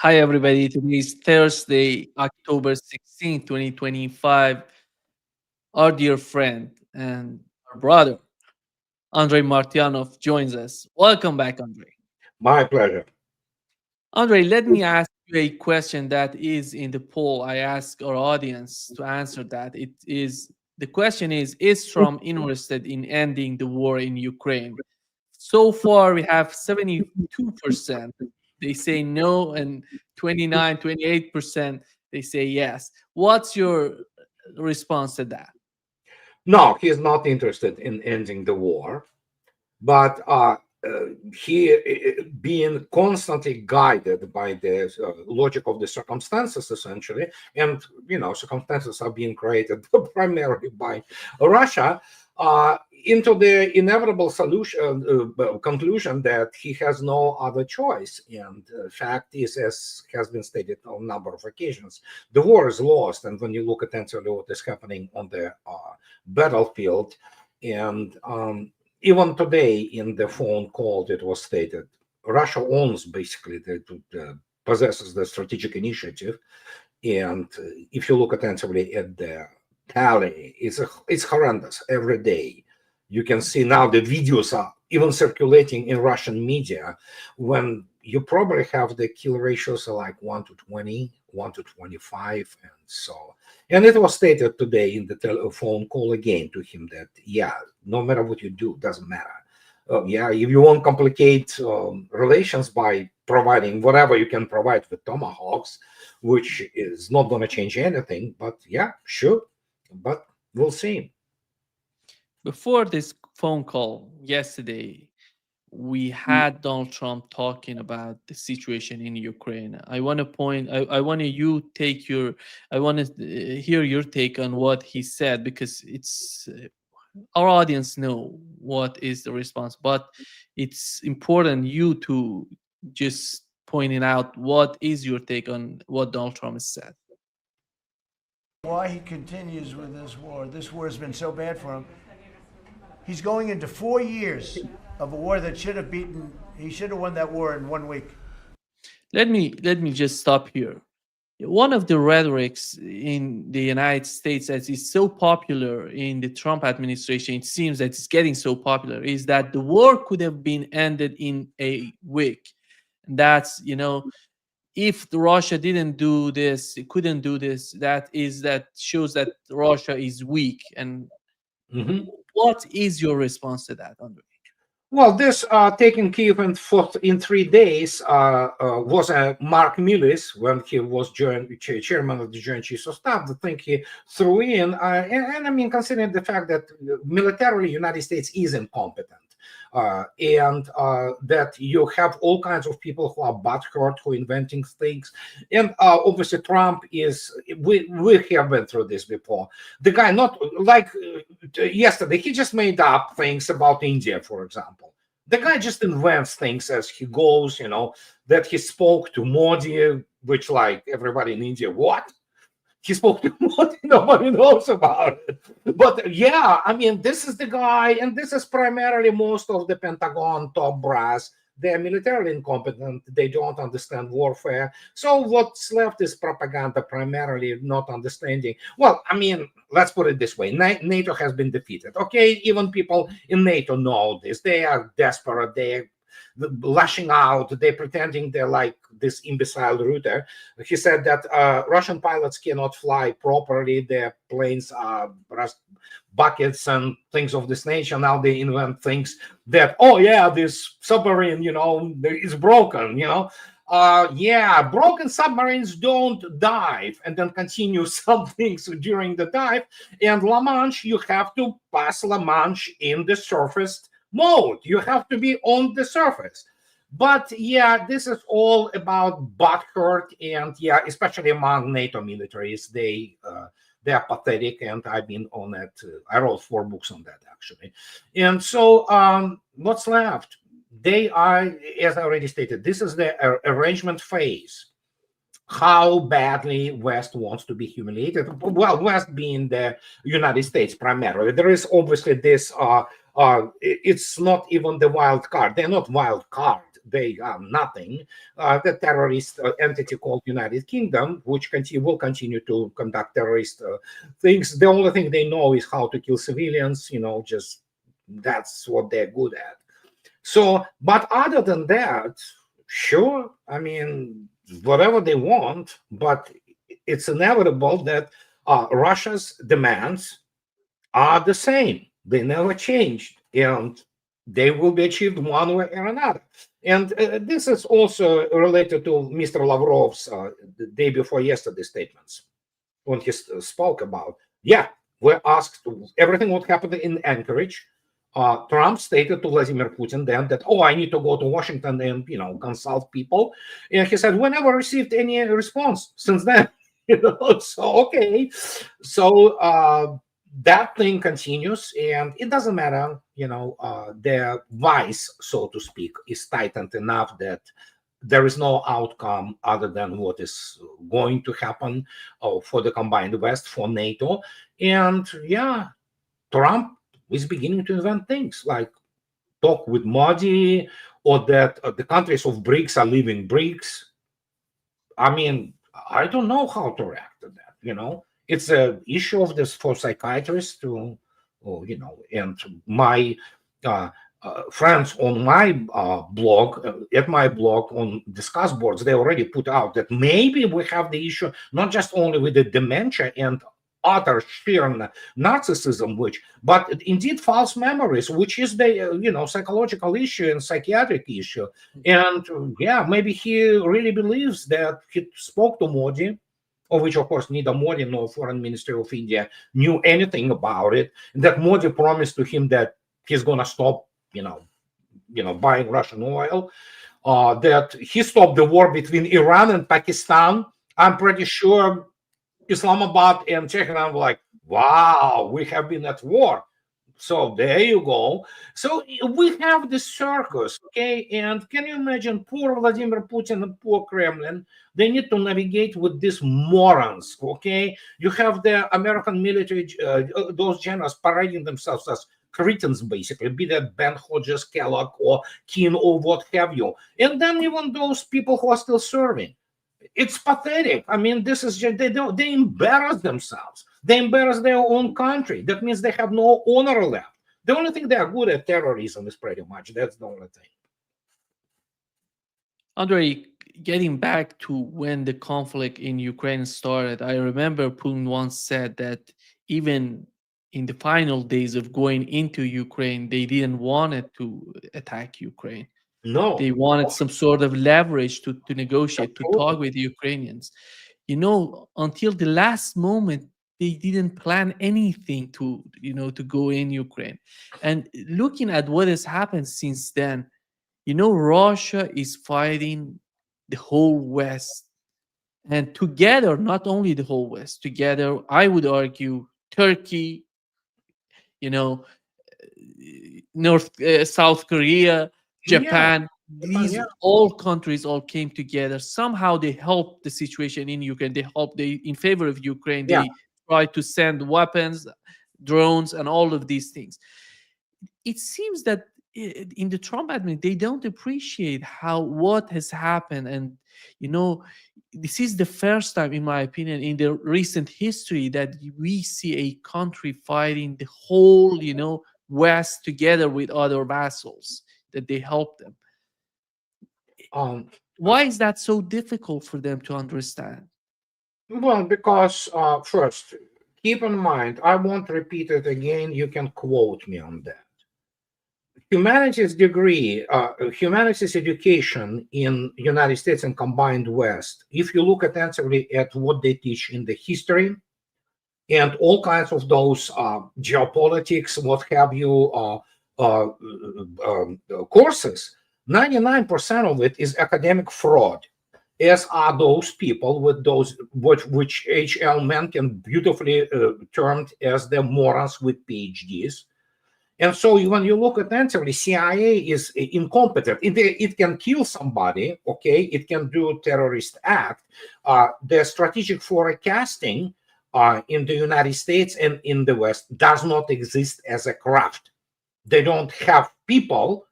Hi, everybody. Today is Thursday, October 16th, 2025. Our dear friend and our brother, Andrei Martyanov, joins us. Welcome back, Andrei. My pleasure. Andrei, let me ask you a question that is in the poll. I ask our audience to answer that. The question is Trump interested in ending the war in Ukraine? So far, we have 72%. They say no, and 28% they say yes. What's your response to that? No, he's not interested in ending the war, but he being constantly guided by the logic of the circumstances, essentially, and circumstances are being created primarily by Russia. Into the inevitable solution conclusion that he has no other choice, and fact is, as has been stated on a number of occasions, the war is lost. And when you look attentively what is happening on the battlefield, and even today in the phone call it was stated Russia owns basically possesses the strategic initiative. And if you look attentively at the tally, it's horrendous. Every day you can see now the videos are even circulating in Russian media, when you probably have the kill ratios are like 1 to 20, 1 to 25, and so. And it was stated today in the telephone call again to him that, yeah, no matter what you do, doesn't matter. Yeah, if you want to complicate relations by providing whatever you can provide with tomahawks, which is not going to change anything, but yeah, sure, but we'll see. Before this phone call yesterday, we had Donald Trump talking about the situation in Ukraine. I want to you take your, I want to hear your take on what he said, because it's our audience know what is the response, but it's important you to just pointing out what is your take on what Donald Trump has said. Why he continues with this war. This war has been so bad for him. He's going into 4 years of a war that should have beaten. He should have won that war in 1 week. Let me just stop here. One of the rhetorics in the United States that is so popular in the Trump administration, it seems that it's getting so popular, is that the war could have been ended in a week. And that's, if Russia didn't do this, it couldn't do this, that shows that Russia is weak. And Mhm. what is your response to that, Andre? Well, this taking Kiev in 3 days was Mark Millis when he was chairman of the Joint Chiefs of Staff. The thing he threw in, and I mean, considering the fact that militarily United States is incompetent, and that you have all kinds of people who are butthurt, who are inventing things, and obviously Trump is. We have been through this before. The guy, not like yesterday, he just made up things about India, for example. The guy just invents things as he goes, that he spoke to Modi, which, like, everybody in India, what? He spoke to Modi, nobody knows about it. But yeah, I mean, this is the guy, and this is primarily most of the Pentagon top brass. They're militarily incompetent. They don't understand warfare. So what's left is propaganda, primarily not understanding. Well, I mean, let's put it this way. NATO has been defeated. Okay, even people in NATO know this. They are desperate. They're lashing out. They're pretending they're like this imbecile Rutte. He said that Russian pilots cannot fly properly. Their planes are buckets and things of this nature. Now they invent things that, oh yeah, this submarine, is broken. Yeah, broken submarines don't dive and then continue some things during the dive. And La Manche, you have to pass La Manche in the surface mode. You have to be on the surface. But yeah, this is all about butthurt, and yeah, especially among NATO militaries, they are pathetic, and I've been on it. I wrote 4 books on that, actually. And so, what's left? They are, as I already stated, this is the arrangement phase. How badly West wants to be humiliated. Well, West being the United States primarily. There is obviously this. It's not even the wild card. They're not wild card. they are nothing. The terrorist entity called United Kingdom, which will continue to conduct terrorist things. The only thing they know is how to kill civilians. Just that's what they're good at. So, but other than that, sure, I mean, whatever they want, but it's inevitable that Russia's demands are the same. They never changed, and they will be achieved one way or another. And this is also related to Mr. Lavrov's the day before yesterday statements when he spoke about, yeah, we're asked everything what happened in Anchorage. Trump stated to Vladimir Putin then that, oh, I need to go to Washington and consult people, and he said we never received any response since then. So okay, so that thing continues, and it doesn't matter. Their vice, so to speak, is tightened enough that there is no outcome other than what is going to happen for the combined West, for NATO. And yeah, Trump is beginning to invent things like talk with Modi, or that the countries of BRICS are leaving BRICS. I mean, I don't know how to react to that. It's an issue of this for psychiatrists to, and my friends on my blog, at my blog on discuss boards, they already put out that maybe we have the issue not just only with the dementia and utter sheer narcissism, but indeed false memories, which is the psychological issue and psychiatric issue. And yeah, maybe he really believes that he spoke to Modi, of which of course neither Modi nor Foreign Ministry of India knew anything about it, and that Modi promised to him that he's gonna stop, buying Russian oil, that he stopped the war between Iran and Pakistan. I'm pretty sure Islamabad and Tehran were like, wow, we have been at war. So there you go. So we have this circus, okay? And can you imagine poor Vladimir Putin and poor Kremlin? They need to navigate with these morons, okay? You have the American military, those generals parading themselves as cretins, basically, be that Ben Hodges, Kellogg, or Keane, or what have you. And then even those people who are still serving. It's pathetic. I mean, this is just they embarrass themselves. They embarrass their own country. That means they have no honor left. The only thing they are good at terrorism is pretty much that's the only thing. Andrei, getting back to when the conflict in Ukraine started, I remember Putin once said that even in the final days of going into Ukraine, they didn't want it to attack Ukraine. No, They wanted some sort of leverage to negotiate, to talk with the Ukrainians. Until the last moment, they didn't plan anything to go in Ukraine. And looking at what has happened since then, Russia is fighting the whole West. And together, not only the whole West, together, I would argue, Turkey, South Korea, Japan, these yeah. all countries all came together. Somehow they helped the situation in Ukraine. They in favor of Ukraine. Yeah. They tried to send weapons, drones, and all of these things. It seems that in the Trump administration, they don't appreciate what has happened. And this is the first time, in my opinion, in the recent history that we see a country fighting the whole West together with other vassals, that they help them. Why is that so difficult for them to understand? Well, because first, keep in mind, I won't repeat it again. You can quote me on that. Humanities degree, humanities education in United States and combined West, if you look attentively at what they teach in the history and all kinds of those geopolitics, what have you, courses, 99% of it is academic fraud, as are those people with those, which H.L. Mencken beautifully termed as the morons with PhDs. And so when you look attentively, CIA is incompetent. It can kill somebody, okay? It can do a terrorist act. The strategic forecasting in the United States and in the West does not exist as a craft. They don't have people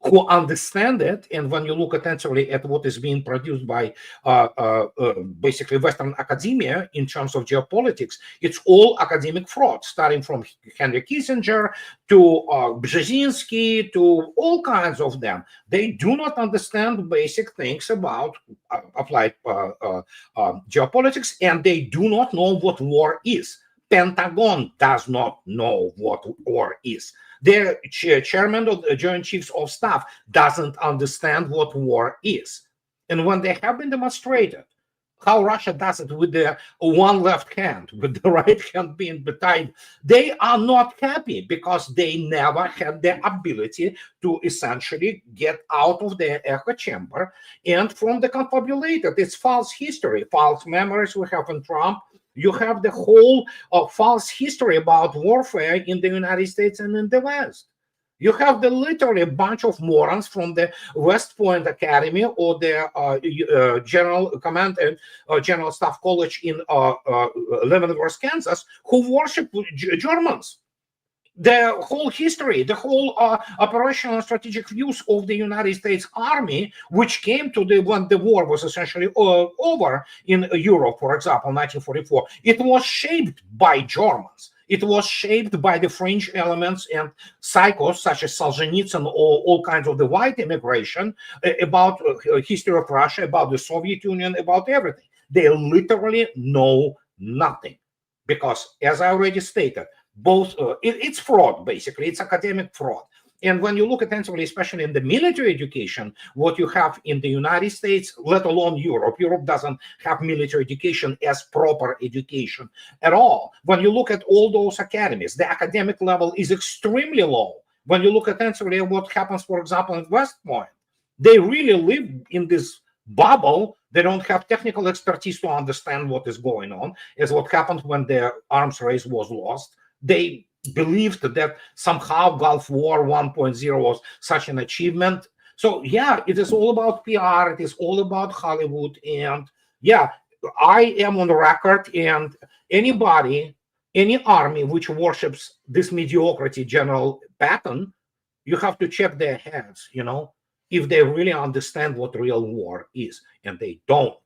who understand it. And when you look attentively at what is being produced by basically Western academia in terms of geopolitics, it's all academic fraud, starting from Henry Kissinger to Brzezinski to all kinds of them. They do not understand basic things about applied geopolitics, and they do not know what war is. Pentagon does not know what war is. Their chairman of the Joint Chiefs of Staff doesn't understand what war is. And when they have been demonstrated how Russia does it with the one left hand, with the right hand being tied, they are not happy because they never had the ability to essentially get out of their echo chamber and from the confabulated. It's false history, false memories we have in Trump. You have the whole false history about warfare in the United States and in the West. You have the literally a bunch of morons from the West Point Academy or the General Command and General Staff College in Leavenworth, Kansas, who worship Germans. The whole history, the whole operational and strategic views of the United States Army, which came to when the war was essentially over in Europe, for example, 1944, it was shaped by Germans. It was shaped by the French elements and psychos such as Solzhenitsyn or all kinds of the white immigration about history of Russia, about the Soviet Union, about everything. They literally know nothing because, as I already stated, both it's fraud, basically. It's academic fraud. And when you look attentively, especially in the military education, what you have in the United States, let alone Europe doesn't have military education as proper education at all. When you look at all those academies, the academic level is extremely low. When you look attentively at what happens, for example, in West Point, they really live in this bubble. They don't have technical expertise to understand what is going on, as what happened when the arms race was lost. They believed that somehow Gulf War 1.0 was such an achievement. So yeah, it is all about PR. It is all about Hollywood. And yeah, I am on the record, and anybody, any army which worships this mediocrity general pattern, you have to check their heads, if they really understand what real war is, and they don't.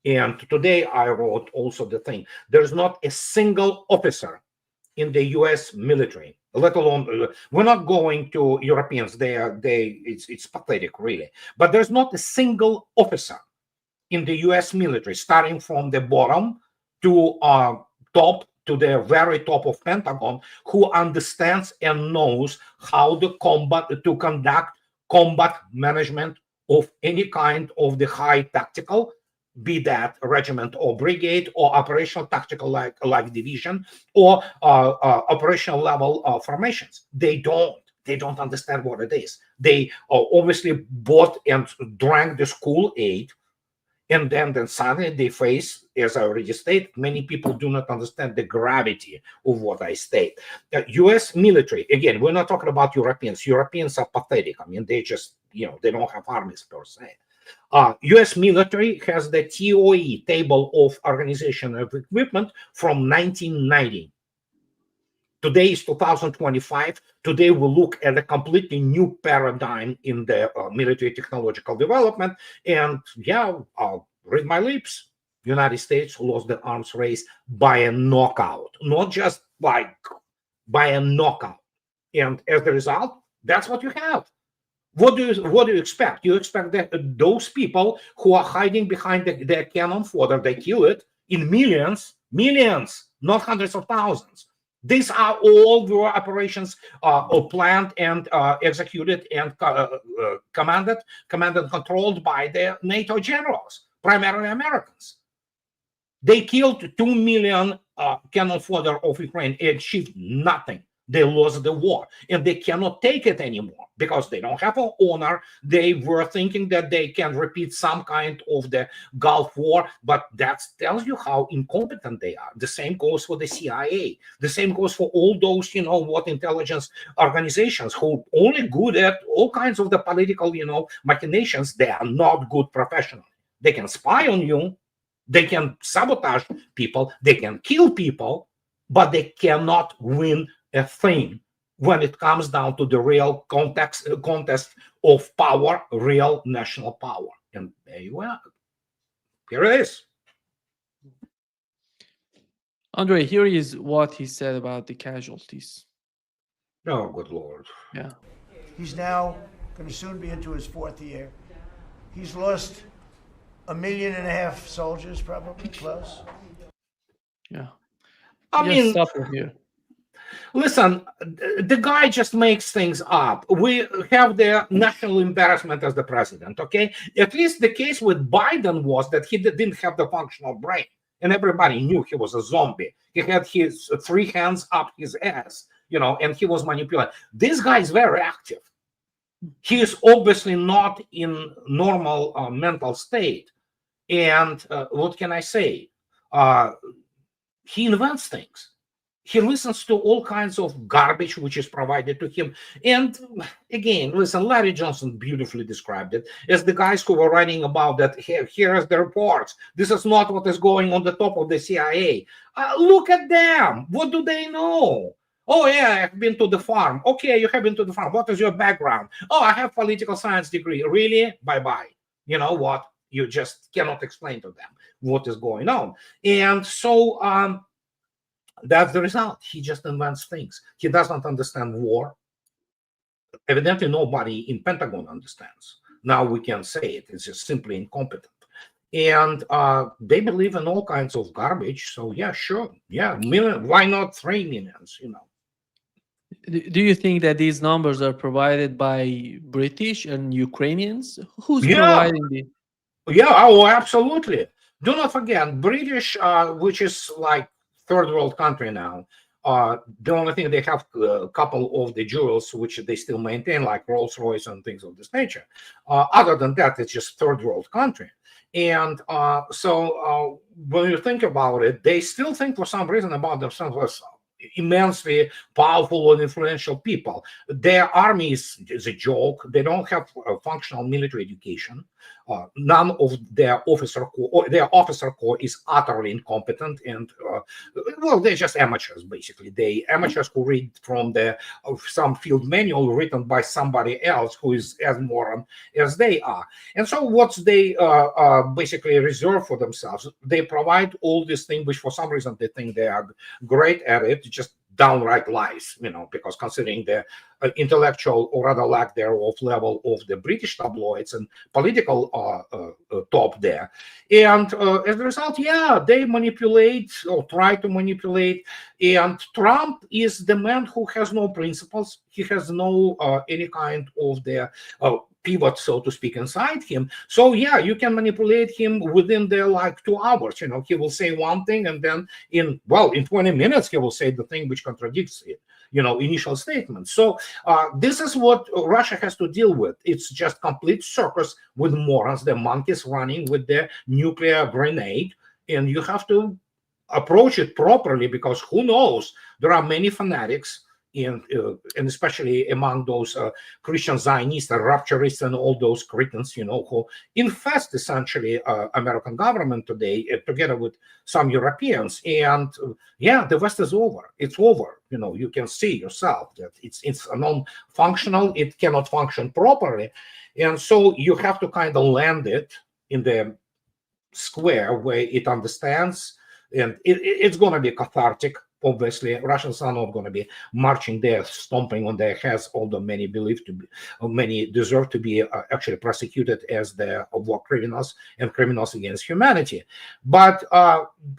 And today I wrote also the thing, there's not a single officer in the U.S. military, let alone, we're not going to Europeans. It's pathetic, really. But there's not a single officer in the U.S. military, starting from the bottom to top, to the very top of Pentagon, who understands and knows how to conduct combat management of any kind of the high tactical, be that regiment or brigade or operational tactical like division or operational level formations. They don't understand what it is. They obviously bought and drank the school aid, and then suddenly they face, as I already stated, many people do not understand the gravity of what I state. U.S. military, again, we're not talking about Europeans. Europeans are pathetic. I mean, they just, they don't have armies per se. U.S. military has the TOE, Table of Organization of Equipment, from 1990. Today is 2025. Today we look at a completely new paradigm in the military technological development. And yeah, I'll read my lips. United States lost the arms race by a knockout, not just by a knockout. And as a result, that's what you have. What do you expect? You expect that those people who are hiding behind their cannon fodder, they kill it in millions, not hundreds of thousands. These are all war operations planned and executed and commanded and controlled by the NATO generals, primarily Americans. They killed 2 million cannon fodder of Ukraine and achieved nothing. They lost the war, and they cannot take it anymore because they don't have an owner. They were thinking that they can repeat some kind of the Gulf War, but that tells you how incompetent they are. The same goes for the CIA. The same goes for all those, intelligence organizations who only good at all kinds of the political, machinations. They are not good professionals. They can spy on you. They can sabotage people. They can kill people, but they cannot win a thing when it comes down to the real contest of power, real national power. And there you are. Here it is. Andre, here is what he said about the casualties. Oh, good Lord. Yeah. He's now going to soon be into his fourth year. He's lost 1.5 million soldiers, probably close. Yeah. I Just mean, stop it here. listen, the guy just makes things up. We have the national embarrassment as the president, okay? At least the case with Biden was that he didn't have the functional brain, and everybody knew he was a zombie. He had his 3 hands up his ass, and he was manipulated. This guy is very active. He is obviously not in normal mental state. And what can I say? He invents things. He listens to all kinds of garbage which is provided to him. And again, listen, Larry Johnson beautifully described it as the guys who were writing about that. Here is the reports. This is not what is going on the top of the CIA. Look at them. What do they know? Oh, yeah, I've been to the farm. Okay, you have been to the farm. What is your background? Oh, I have political science degree. Really? Bye-bye. You know what? You just cannot explain to them what is going on. And so that's the result. He just invents things. He doesn't understand war. Evidently, nobody in Pentagon understands. Now we can say it. It's just simply incompetent. And they believe in all kinds of garbage. So yeah, sure. Yeah, why not 3 millions, Do you think that these numbers are provided by British and Ukrainians? Who's Yeah, providing the? yeah, oh, absolutely. Do not forget, British, which is like third world country now, the only thing they have a couple of the jewels which they still maintain, like Rolls Royce and things of this nature. Other than that, it's just third world country. And so when you think about it, they still think for some reason about themselves as immensely powerful and influential people. Their army is a joke. They don't have a functional military education. None of their officer corps is utterly incompetent, and well, they're just amateurs basically. They amateurs who read from some field manual written by somebody else who is as moron as they are. And so, what they basically reserve for themselves, they provide all these things which, for some reason, they think they are great at it. Just downright lies, because considering the intellectual or rather lack thereof level of the British tabloids and political top there. And as a result, yeah, they manipulate or try to manipulate. And Trump is the man who has no principles. He has no any kind of the pivot, so to speak, inside him. So yeah, you can manipulate him within the 2 hours. He will say one thing, and then in 20 minutes he will say the thing which contradicts it. Initial statements. So this is what Russia has to deal with. It's just complete circus with morons, the monkeys running with their nuclear grenade, and you have to approach it properly, because who knows? There are many fanatics, and especially among those Christian Zionists and rapturists and all those cretins, who infest essentially American government today, together with some Europeans. And yeah, the West is over. It's over. You can see yourself that it's non-functional. It cannot function properly, and so you have to kind of land it in the square where it understands, and it's going to be cathartic. Obviously, Russians are not going to be marching there, stomping on their heads, although many deserve to be actually prosecuted as the war criminals and criminals against humanity. But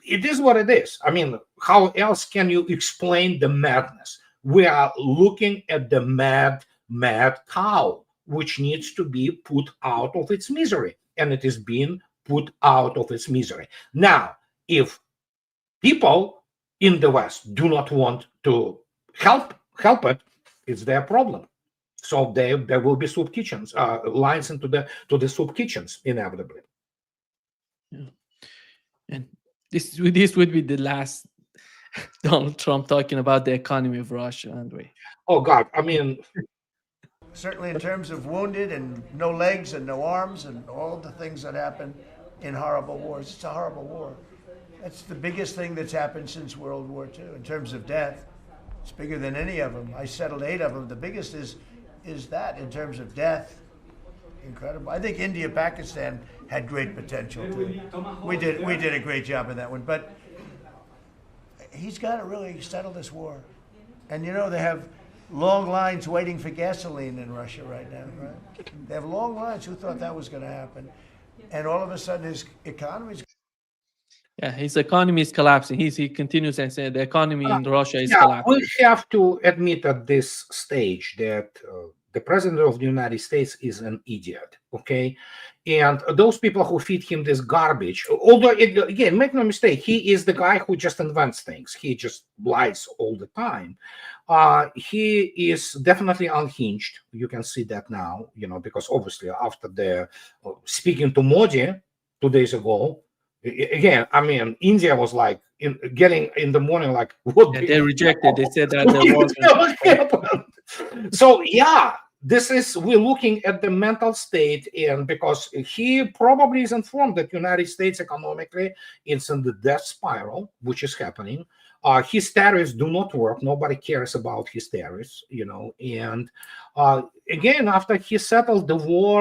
it is what it is. I mean, how else can you explain the madness? We are looking at the mad cow, which needs to be put out of its misery, and it is being put out of its misery. Now, if people in the West do not want to help it, it's their problem. So there will be soup kitchens, lines into the soup kitchens inevitably. Yeah. And this would be the last Donald Trump talking about the economy of Russia, Andrei. Oh God, I mean, Certainly in terms of wounded and no legs and no arms and all the things that happen in horrible wars. It's a horrible war. That's the biggest thing that's happened since World War II in terms of death. It's bigger than any of them. I settled 8 of them. The biggest is that in terms of death. Incredible. I think India, Pakistan had great potential too. We did a great job in that one, but he's got to really settle this war. And you know, they have long lines waiting for gasoline in Russia right now, right? They have long lines. Who thought that was going to happen? And all of a sudden his economy's Yeah, his economy is collapsing. He continues and said the economy in Russia is Yeah, collapsing. we have to admit at this stage that the president of the United States is an idiot, okay? And those people who feed him this garbage, although, again, make no mistake, he is the guy who just invents things. He just lies all the time. He is definitely unhinged. You can see that now, you know, because obviously after the speaking to Modi 2 days ago, again, I mean, India was like getting in the morning, like, what? Yeah, they rejected. They said that the war. So yeah, we're looking at the mental state, and because he probably is informed that United States economically it's in the death spiral, which is happening. His tariffs do not work. Nobody cares about his tariffs, you know. And again, after he settled the war,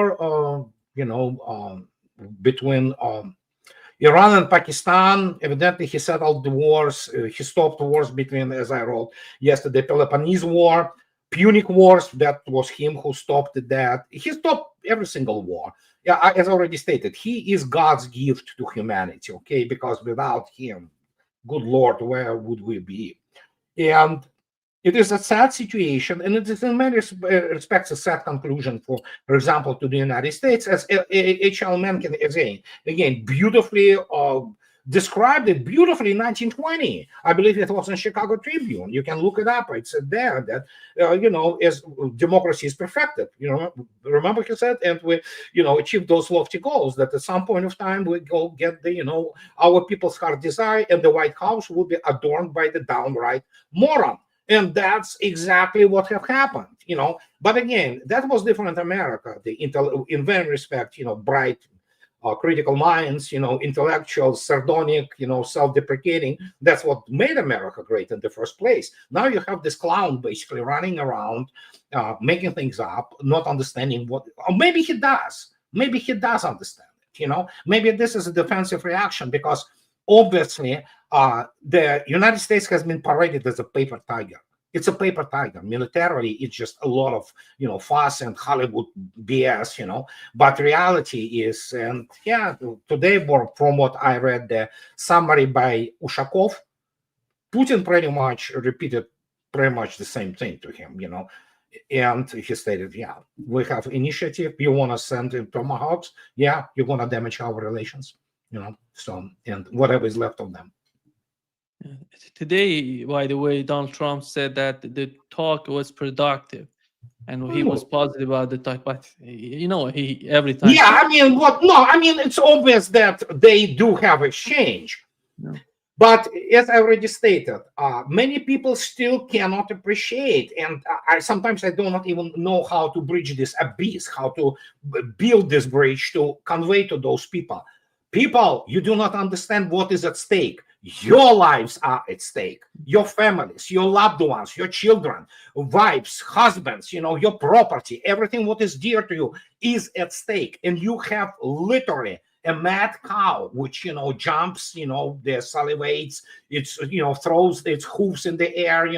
between Iran and Pakistan, evidently he settled the wars. He stopped wars between, as I wrote yesterday, Peloponnese War, Punic Wars. That was him who stopped that. He stopped every single war. Yeah, as I already stated, he is God's gift to humanity, okay? Because without him, good Lord, where would we be? And it is a sad situation, and it is in many respects a sad conclusion, for example, to the United States, as H.L. Mencken again beautifully described it beautifully in 1920. I believe it was in Chicago Tribune. You can look it up. It's there that as democracy is perfected. Remember he said, and we achieve those lofty goals. That at some point of time we go get the our people's heart desire, and the White House will be adorned by the downright moron. And that's exactly what have happened, But again, that was different in America. In very respect, bright, critical minds, intellectual, sardonic, self-deprecating. That's what made America great in the first place. Now you have this clown basically running around, making things up, not understanding what. Or maybe he does. Maybe he does understand it. Maybe this is a defensive reaction because obviously. The United States has been paraded as a paper tiger. It's a paper tiger. Militarily, it's just a lot of fuss and Hollywood BS. But reality is, and yeah, today, from what I read, the summary by Ushakov, Putin pretty much repeated pretty much the same thing to him. And he stated, yeah, we have initiative. You want to send in tomahawks? Yeah, you're going to damage our relations. So and whatever is left of them. Today, by the way, Donald Trump said that the talk was productive, and he was positive about the talk. But he every time. Yeah, I mean, it's obvious that they do have exchange. No. But as I already stated, many people still cannot appreciate, and sometimes I do not even know how to bridge this abyss, how to build this bridge to convey to those people. People, you do not understand what is at stake. Your lives are at stake. Your families, your loved ones, your children, wives, husbands, your property, everything what is dear to you is at stake. And you have literally a mad cow, which, jumps, the salivates, it's, throws its hooves in the air,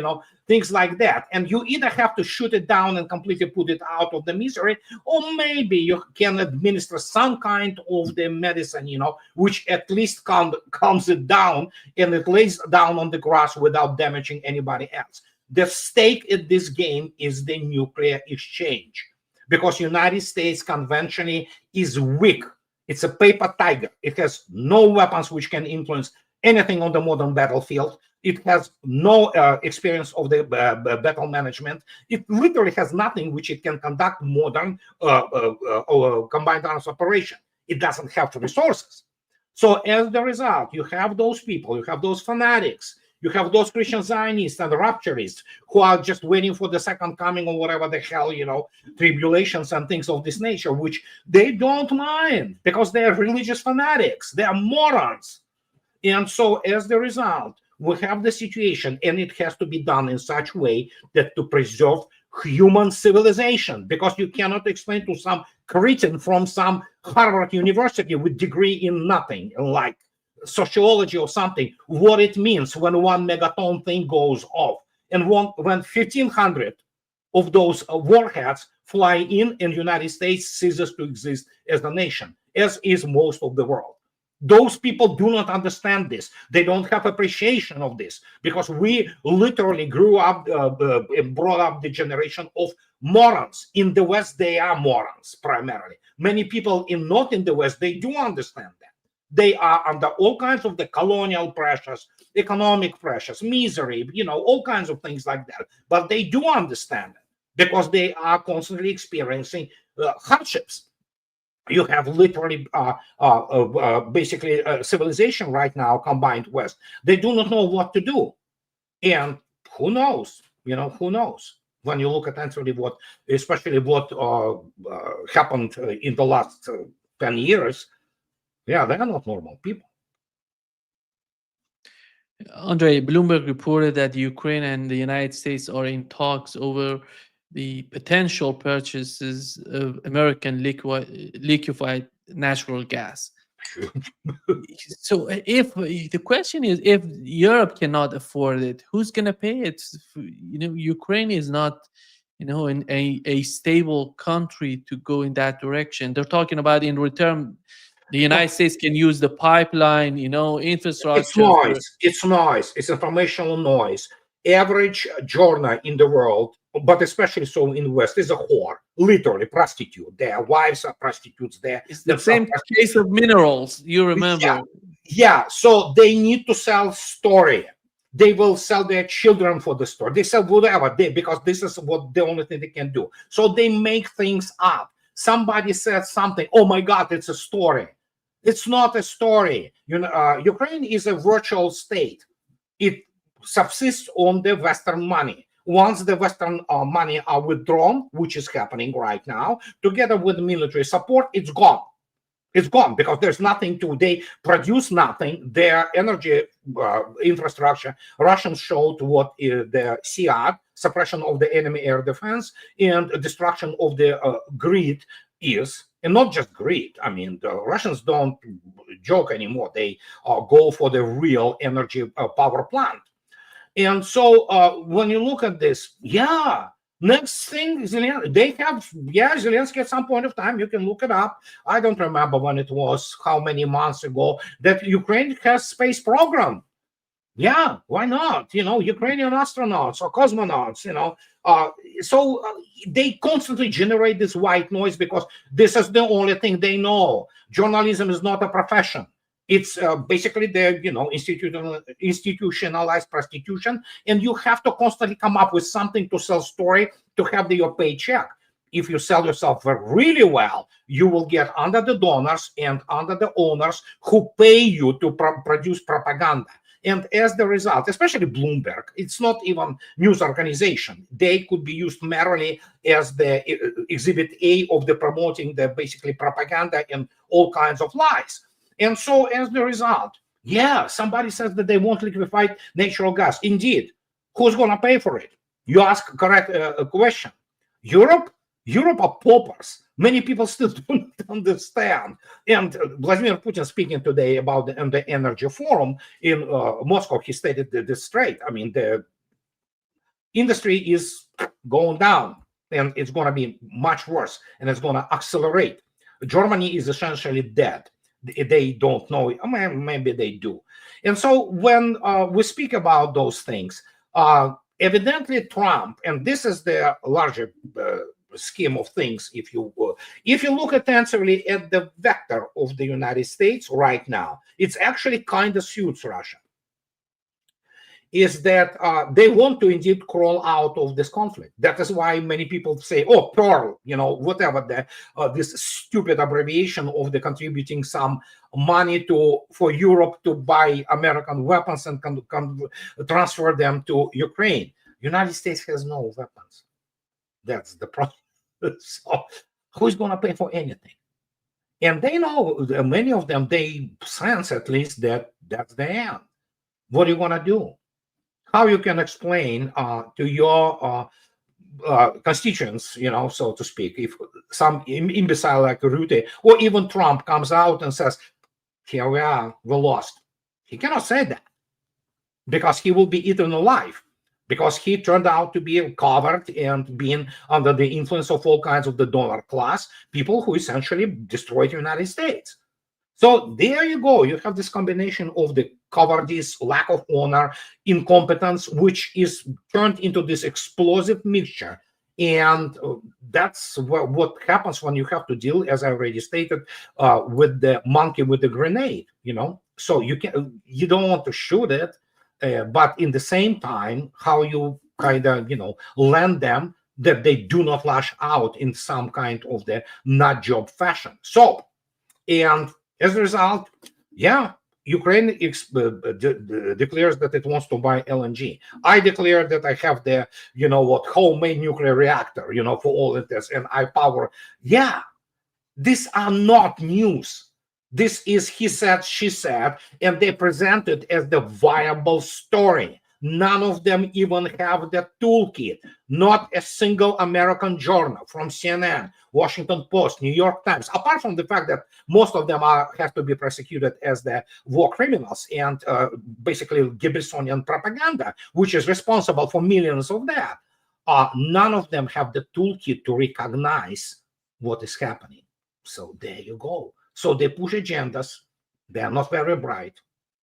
things like that. And you either have to shoot it down and completely put it out of the misery, or maybe you can administer some kind of the medicine, which at least calms it down and it lays down on the grass without damaging anybody else. The stake in this game is the nuclear exchange, because United States conventionally is weak. It's a paper tiger. It has no weapons which can influence anything on the modern battlefield. It has no experience of the battle management. It literally has nothing which it can conduct modern combined arms operation. It doesn't have the resources. So as the result, you have those people, you have those fanatics, you have those Christian Zionists and rapturists who are just waiting for the second coming or whatever the hell, tribulations and things of this nature, which they don't mind because they are religious fanatics. They are morons. And so as the result, we have the situation, and it has to be done in such a way that to preserve human civilization, because you cannot explain to some cretin from some Harvard University with degree in nothing, like sociology or something, what it means when one megaton thing goes off, and when 1,500 of those warheads fly in, and United States ceases to exist as a nation, as is most of the world. Those people do not understand this. They don't have appreciation of this, because we literally grew up and brought up the generation of morons. In the West, they are morons primarily. Many people not in the West, they do understand that. They are under all kinds of the colonial pressures, economic pressures, misery, all kinds of things like that. But they do understand it, because they are constantly experiencing hardships. You have literally basically civilization right now combined West. They do not know what to do, and who knows? Who knows? When you look at actually especially what happened in the last 10 years, yeah, they are not normal people. Andrei, Bloomberg reported that Ukraine and the United States are in talks over the potential purchases of American liquefied natural gas. So, if the question is, if Europe cannot afford it, who's going to pay it? Ukraine is not, in a stable country to go in that direction. They're talking about in return, the United States can use the pipeline, It's infrastructure for. noise. It's noise. It's informational noise. Average journo in the world, but especially so in the West, is a whore, literally prostitute. Their wives are prostitutes. It's the same case of minerals. You remember? Yeah. So they need to sell story. They will sell their children for the story. They sell whatever because this is what the only thing they can do. So they make things up. Somebody said something. Oh my God, it's a story. It's not a story. Ukraine is a virtual state. It subsists on the Western money. Once the Western money are withdrawn, which is happening right now, together with military support, it's gone. It's gone because there's nothing to. They produce nothing. Their energy infrastructure. Russians showed what the SIAD, suppression of the enemy air defense, and destruction of the grid is. And not just greed. I mean, the Russians don't joke anymore. They go for the real energy power plant. And so when you look at this, next thing, Zelensky at some point of time, you can look it up. I don't remember when it was, how many months ago, that Ukraine has space program. Yeah, why not? Ukrainian astronauts or cosmonauts, so they constantly generate this white noise because this is the only thing they know. Journalism is not a profession. It's basically the, institutionalized prostitution. And you have to constantly come up with something to sell story to have your paycheck. If you sell yourself really well, you will get under the donors and under the owners who pay you to produce propaganda. And as the result, especially Bloomberg, it's not even news organization. They could be used merely as the exhibit A of the promoting the basically propaganda and all kinds of lies. And so as the result, somebody says that they want liquefied natural gas. Indeed, who's going to pay for it? You ask correct question. Europe are paupers. Many people still don't understand. And Vladimir Putin speaking today about the energy forum in Moscow, he stated this straight. I mean, the industry is going down and it's going to be much worse and it's going to accelerate. Germany is essentially dead. They don't know. Maybe they do. And so when we speak about those things, evidently Trump, and this is the larger scheme of things, if you look attentively at the vector of the United States right now, it's actually kind of suits Russia. Is that they want to indeed crawl out of this conflict. That is why many people say, "Oh, Pearl," whatever this stupid abbreviation of the contributing some money for Europe to buy American weapons and transfer them to Ukraine. United States has no weapons. That's the problem. So who's going to pay for anything? And they know, many of them, they sense at least that that's the end. What are you going to do? How you can explain to your constituents, so to speak, if some imbecile like Rutte or even Trump comes out and says, here we are, we lost. He cannot say that because he will be eaten alive, because he turned out to be covered and being under the influence of all kinds of the donor class, people who essentially destroyed the United States. So there you go. You have this combination of the cowardice, lack of honor, incompetence, which is turned into this explosive mixture. And that's what happens when you have to deal, as I already stated, with the monkey with the grenade. So you don't want to shoot it, but in the same time, how you kind of lend them that they do not lash out in some kind of the nut job fashion. So, and as a result, Ukraine declares that it wants to buy LNG. I declare that I have the, homemade nuclear reactor, for all of this, and I power. Yeah, these are not news. This is he said, she said, and they present it as the viable story. None of them even have the toolkit. Not a single American journal, from CNN, Washington Post, New York Times, apart from the fact that most of them have to be prosecuted as the war criminals and basically Goebbelsonian propaganda, which is responsible for millions of that. None of them have the toolkit to recognize what is happening. So there you go. So they push agendas. They are not very bright.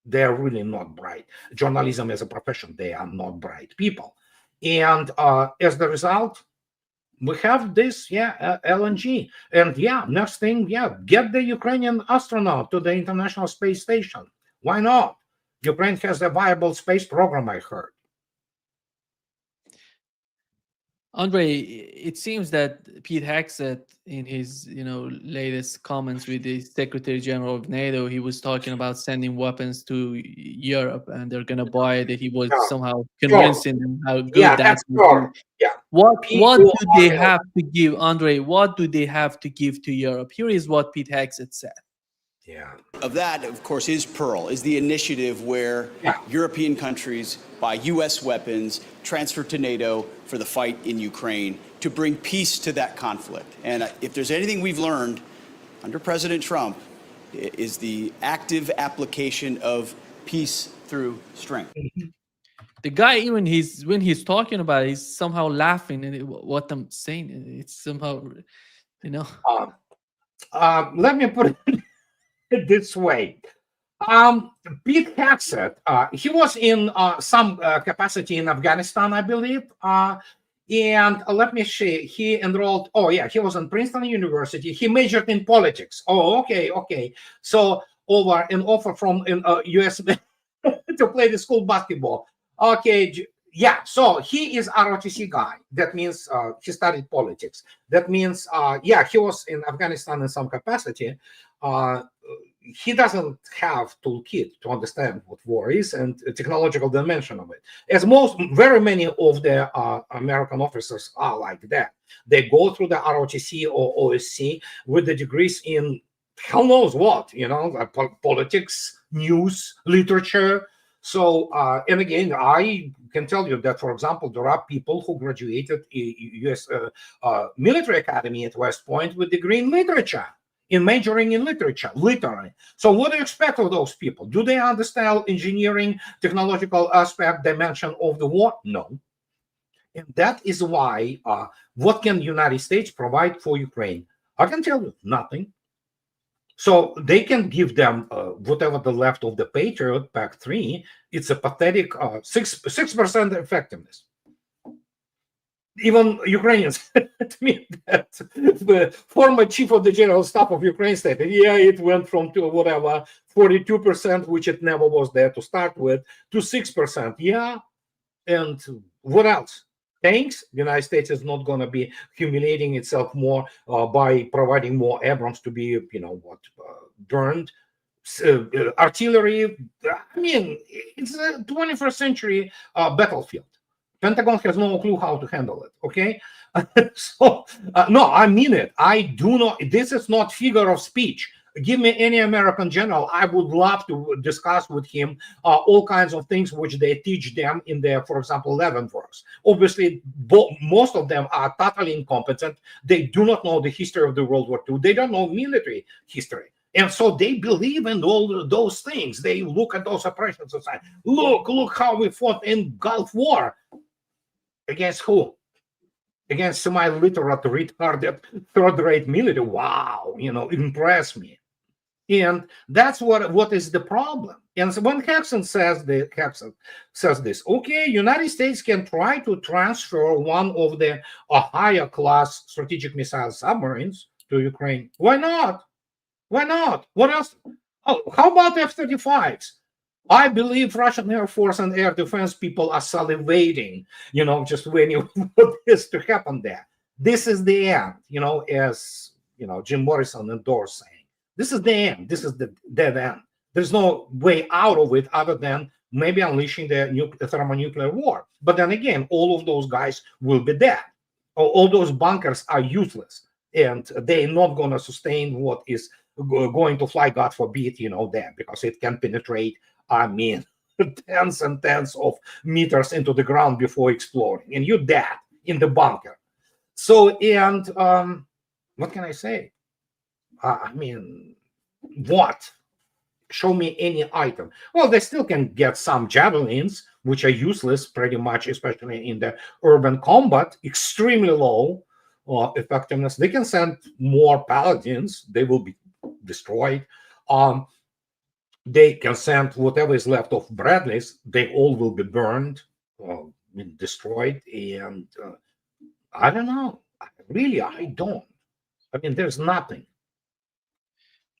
They're really not bright. Journalism as a profession, they are not bright people. And as the result, we have this, LNG. And next thing, get the Ukrainian astronaut to the International Space Station. Why not? Ukraine has a viable space program, I heard. Andrei, it seems that Pete Hegseth, in his latest comments with the Secretary General of NATO, he was talking about sending weapons to Europe, and they're going to buy it. He was somehow convincing them how good that would be. Yeah. What do they have to give, Andrei? What do they have to give to Europe? Here is what Pete Hegseth said. Yeah. Of that, of course, is Pearl, is the initiative where European countries buy U.S. weapons, transfer to NATO for the fight in Ukraine to bring peace to that conflict. And if there's anything we've learned under President Trump, is the active application of peace through strength. The guy, even when he's talking about it, he's somehow laughing at what I'm saying. It's somehow, Let me put it this way. Pete Hegseth, he was in some capacity in Afghanistan, I believe. And let me see, he enrolled, he was in Princeton University. He majored in politics. Oh, okay. So over an offer from US to play the school basketball. Okay, so he is ROTC guy. That means he studied politics. That means, he was in Afghanistan in some capacity. He doesn't have toolkit to understand what war is and the technological dimension of it. As very many of the American officers are like that. They go through the ROTC or OSC with the degrees in hell knows what, politics, news, literature. So, and again, I can tell you that, for example, there are people who graduated U.S. Military Academy at West Point with degree in literature, in majoring in literature, literally. So what do you expect of those people? Do they understand engineering, technological aspect, dimension of the war? No. And that is why, what can the United States provide for Ukraine? I can tell you, nothing. So they can give them whatever the left of the Patriot PAC-3. It's a pathetic 6% effectiveness. Even Ukrainians admit that. The former chief of the general staff of Ukraine stated, it went from to whatever 42%, which it never was there to start with, to 6%. Yeah, and what else? Tanks. The United States is not going to be humiliating itself more by providing more Abrams to be, burned. Artillery. I mean, it's a 21st century battlefield. Pentagon has no clue how to handle it. Okay, so no, I mean it. I do not. This is not figure of speech. Give me any American general. I would love to discuss with him all kinds of things which they teach them in their, for example, 11 works. Obviously, most of them are totally incompetent. They do not know the history of the World War II. They don't know military history. And so they believe in all those things. They look at those operations and say, look how we fought in Gulf War. Against who? Against semi-literate, retarded, third-rate military. Wow, impress me. And that's what is the problem. And so when Hexon says this, okay, United States can try to transfer one of the higher class strategic missile submarines to Ukraine. Why not? Why not? What else? Oh, how about F-35s? I believe Russian Air Force and air defense people are salivating, just waiting for this to happen there. This is the end, as Jim Morrison endorsed saying. This is the end. This is the dead end. There's no way out of it other than maybe unleashing the thermonuclear war. But then again, all of those guys will be dead. All those bunkers are useless, and they're not going to sustain what is going to fly, God forbid, there, because it can penetrate, tens and tens of meters into the ground before exploding, and you're dead in the bunker. So, and what can I say? What? Show me any item. Well, they still can get some javelins, which are useless pretty much, especially in the urban combat, extremely low effectiveness. They can send more paladins. They will be destroyed. They can send whatever is left of Bradleys. They all will be burned, destroyed. And I don't know. Really, I don't. There's nothing.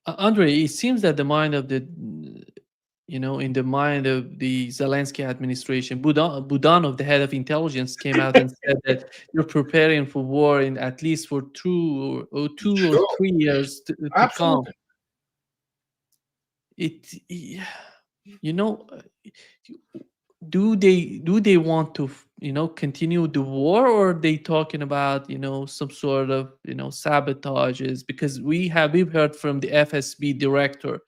Andrei, it seems that the mind of the, in the mind of the Zelensky administration, Budanov, the head of intelligence, came out and said that you're preparing for war in at least for two or 3 years to come. Do they want to continue the war, or are they talking about some sort of sabotages? Because we've heard from the FSB director,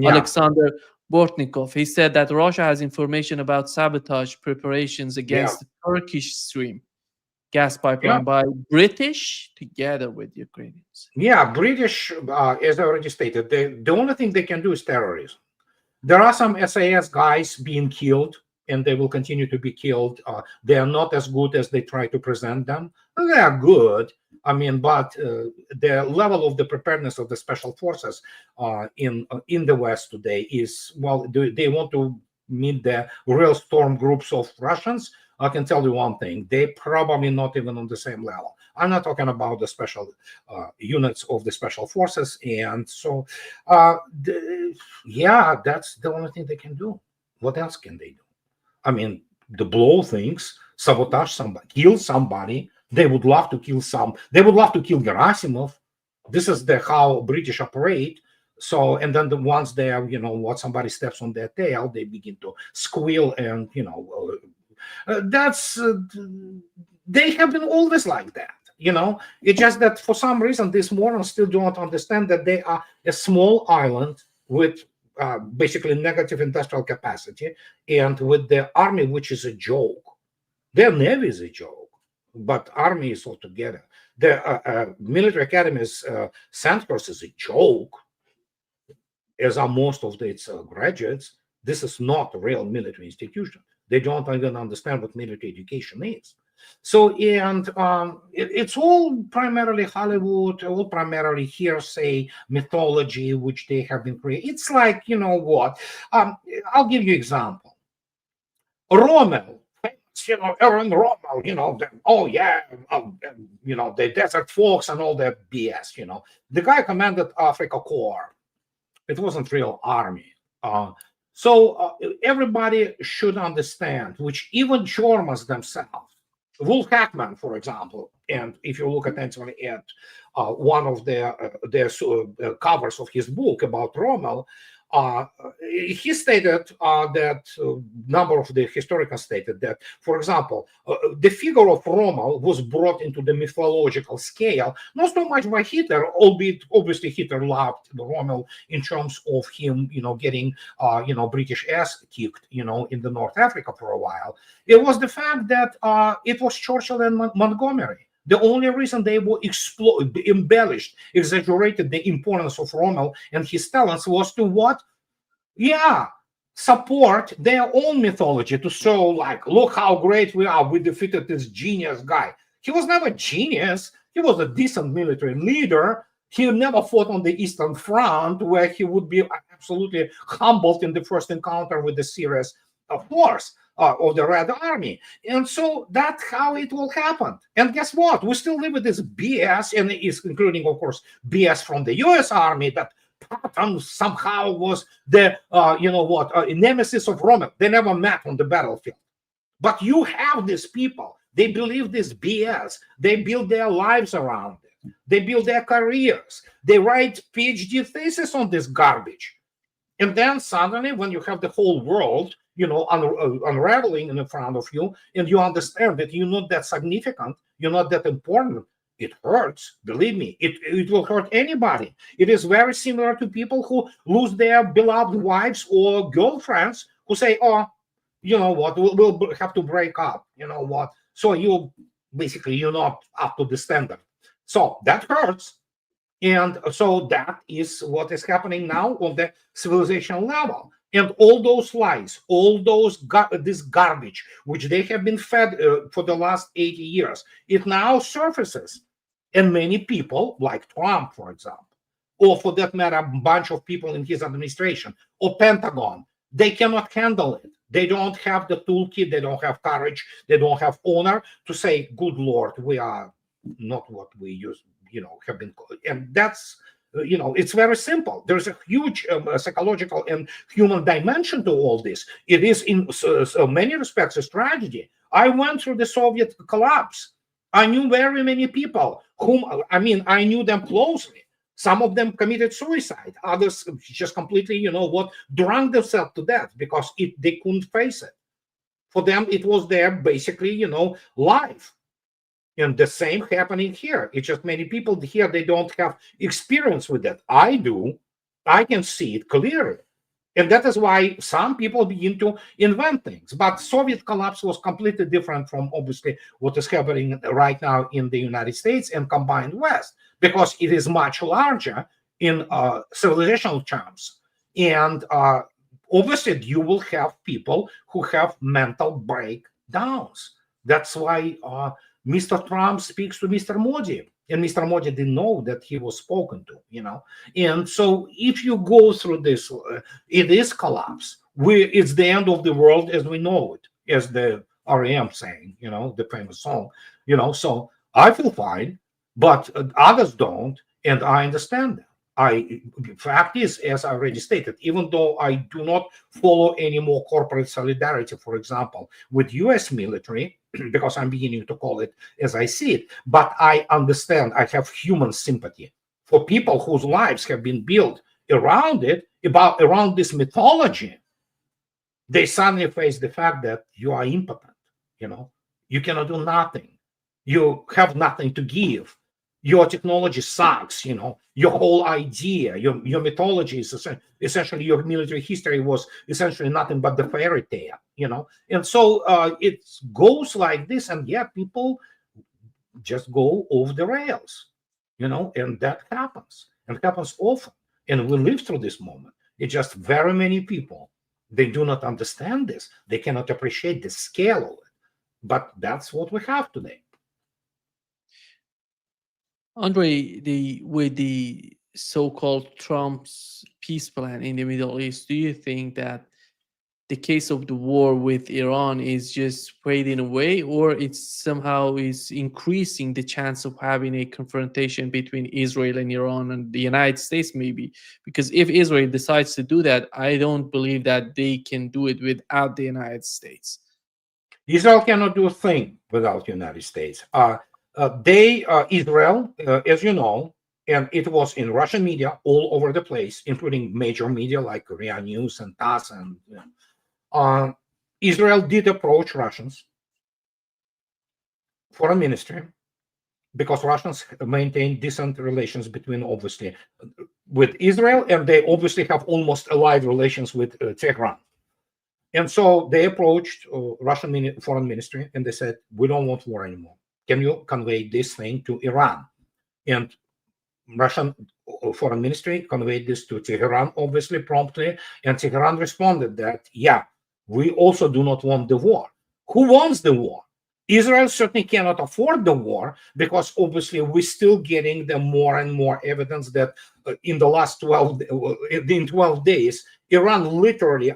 Alexander Bortnikov. He said that Russia has information about sabotage preparations against the Turkish Stream gas pipeline by British together with Ukrainians. British, as I already stated, the only thing they can do is terrorism. There are some SAS guys being killed, and they will continue to be killed. They are not as good as they try to present them. They are good, but the level of the preparedness of the special forces in the West today is, well, they want to meet the real storm groups of Russians. I can tell you one thing: they probably not even on the same level. I'm not talking about the special units of the special forces, and so that's the only thing they can do. What else can they do? The blow things, sabotage somebody, kill somebody. They would love to kill They would love to kill Gerasimov. This is how British operate. So, and then once they are, somebody steps on their tail, they begin to squeal, and they have been always like that. It's just that for some reason these morons still do not understand that they are a small island with basically negative industrial capacity, and with the army, which is a joke. Their navy is a joke, but army is altogether. The military academy's Sandhurst is a joke, as are most of its graduates. This is not a real military institution. They don't even understand what military education is. So, and it's all primarily Hollywood, all primarily hearsay, mythology, which they have been creating. It's like, what? I'll give you an example. Rommel, Aaron Rommel, the Desert Fox and all that BS, The guy commanded Africa Corps. It wasn't real army. So everybody should understand, which even Germans themselves, Wolf Hackman, for example, and if you look attentively at one of their covers of his book about Rommel, he stated that number of the historians stated that, for example, the figure of Rommel was brought into the mythological scale, not so much by Hitler, albeit obviously Hitler loved Rommel in terms of him, getting, British ass kicked, in the North Africa for a while. It was the fact that it was Churchill and Montgomery. The only reason they were embellished, exaggerated the importance of Rommel and his talents was to what? Yeah, support their own mythology, to show, like, look how great we are. We defeated this genius guy. He was never genius. He was a decent military leader. He never fought on the Eastern Front, where he would be absolutely humbled in the first encounter with the serious force of the Red Army. And so that's how it will happen. And guess what? We still live with this BS, and it's including, of course, BS from the US Army, that Patton somehow was the, nemesis of Rommel. They never met on the battlefield. But you have these people. They believe this BS. They build their lives around it. They build their careers. They write PhD theses on this garbage. And then suddenly, when you have the whole world, unraveling in front of you, and you understand that you're not that significant, you're not that important, it hurts. Believe me, it will hurt anybody. It is very similar to people who lose their beloved wives or girlfriends, who say, oh, you know what, we'll have to break up. You know what? So you're not up to the standard. So that hurts. And so that is what is happening now on the civilization level. And all those lies, all this garbage, which they have been fed for the last 80 years, it now surfaces. And many people, like Trump, for example, or for that matter, a bunch of people in his administration, or Pentagon, they cannot handle it. They don't have the toolkit, they don't have courage, they don't have honor to say, good Lord, we are not what we used, have been. And that's, it's very simple. There's a huge psychological and human dimension to all this. It is in so many respects a tragedy. I went through the Soviet collapse. I knew very many people I knew them closely. Some of them committed suicide. Others just completely, drank themselves to death because they couldn't face it. For them, it was their basically, life. And the same happening here. It's just many people here, they don't have experience with that. I do. I can see it clearly. And that is why some people begin to invent things. But Soviet collapse was completely different from, obviously, what is happening right now in the United States and combined West, because it is much larger in civilizational terms. And obviously, you will have people who have mental breakdowns. That's why Mr. Trump speaks to Mr. Modi, and Mr. Modi didn't know that he was spoken to, And so if you go through this, it is collapse. It's the end of the world as we know it, as the REM saying, the famous song, So I feel fine, but others don't, and I understand that. Fact is, as I already stated, even though I do not follow any more corporate solidarity, for example, with U.S. military, because I'm beginning to call it as I see it, but I understand, I have human sympathy for people whose lives have been built around it, around this mythology. They suddenly face the fact that you are impotent, you cannot do nothing. You have nothing to give. Your technology sucks, your whole idea, your mythology is essentially your military history was essentially nothing but the fairy tale, And so it goes like this, and people just go off the rails, and that happens. And it happens often. And we live through this moment. It's just very many people, they do not understand this. They cannot appreciate the scale of it. But that's what we have today. Andre, with the so-called Trump's peace plan in the Middle East, do you think that the case of the war with Iran is just fading away, or it somehow is increasing the chance of having a confrontation between Israel and Iran and the United States, maybe? Because if Israel decides to do that, I don't believe that they can do it without the United States. Israel cannot do a thing without the United States. Israel, as you know, and it was in Russian media all over the place, including major media like Korea News and TASS. And Israel did approach Russians foreign ministry, because Russians maintain decent relations between, obviously, with Israel, and they obviously have almost allied relations with Tehran. And so they approached Russian foreign ministry and they said, we don't want war anymore. Can you convey this thing to Iran? And Russian foreign ministry conveyed this to Tehran, obviously, promptly. And Tehran responded that, yeah, we also do not want the war. Who wants the war? Israel certainly cannot afford the war, because obviously we're still getting the more and more evidence that in the last 12 days, Iran literally,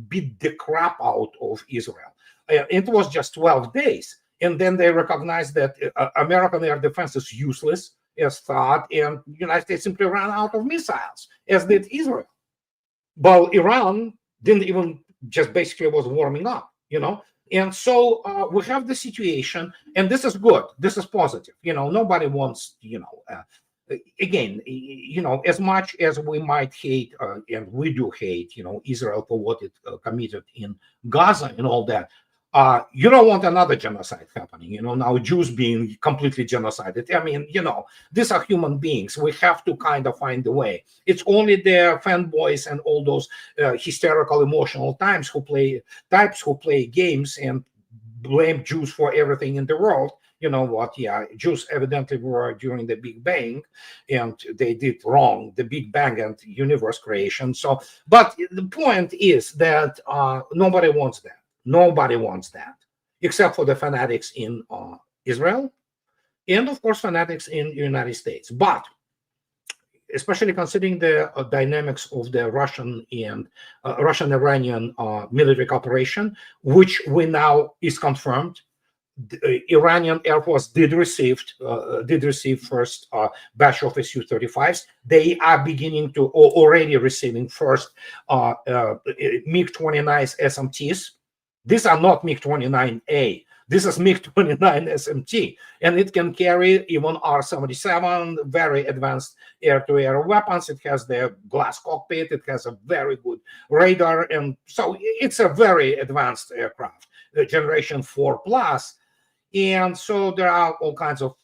beat the crap out of Israel. It was just 12 days. And then they recognized that American air defense is useless as thought, and the United States simply ran out of missiles, as did Israel. But Iran didn't even, just basically was warming up, And so we have the situation, and this is good. This is positive. Nobody wants, again, as much as we might hate, and we do hate, Israel for what it committed in Gaza and all that. You don't want another genocide happening, now Jews being completely genocided. These are human beings. We have to kind of find a way. It's only the fanboys and all those hysterical, emotional types who play games and blame Jews for everything in the world. You know what? Yeah, Jews evidently were during the Big Bang, and they did wrong, the Big Bang and universe creation. So, but the point is that nobody wants that. Nobody wants that, except for the fanatics in Israel, and of course fanatics in the United States. But especially considering the dynamics of the Russian-Iranian military cooperation, which we now is confirmed, the Iranian Air Force did receive first batch of Su-35s. They are beginning to already receiving first MiG-29 SMTs. These are not MiG-29A. This is MiG-29 SMT, and it can carry even R-77, very advanced air-to-air weapons. It has the glass cockpit. It has a very good radar, and so it's a very advanced aircraft, generation 4 plus. And so there are all kinds of